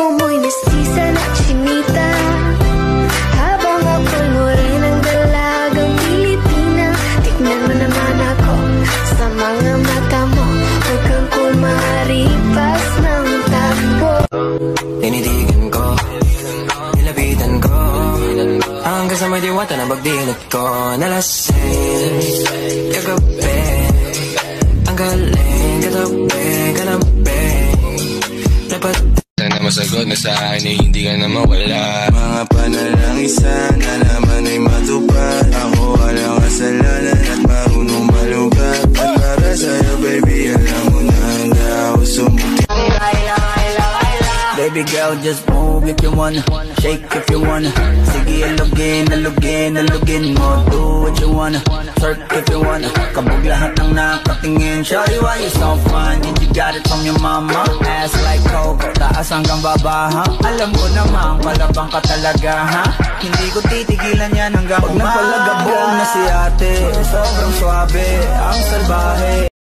Gusto mo'y mestiza na chinita, habang ako'y morenang dalagang Pilipina. Tignan mo naman ako sa mga mata mo, huwag kang kumaripas ng takbo. Tinitigan ko, nilapitan ko, hanggang sa may diwata na bagdilot ko. Nalasing, kagabi, ang galing, katabi. Dapat sana masagot na sa akin eh, hindi ka na mawala. Mga panalangin sana naman ay matupad. Ako walang kasalanan at marunong malugat. At para sa'yo baby, alam mo na handa ako sumuti. Baby girl, just move if you wanna, shake if you wanna. Sige, alugin mo, do what you wanna, twerk if you wanna. Kabog lahat ng nakatingin. Shawty, why you so fun? Did you got it from your mama? Ass like Coco, taas hanggang baba, ha? Alam ko naman, palabang ka talaga, ha? Hindi ko titigilan yan hanggang umaga. Pag nagpalagabong na si ate, sobrang swabe, ang salbahe.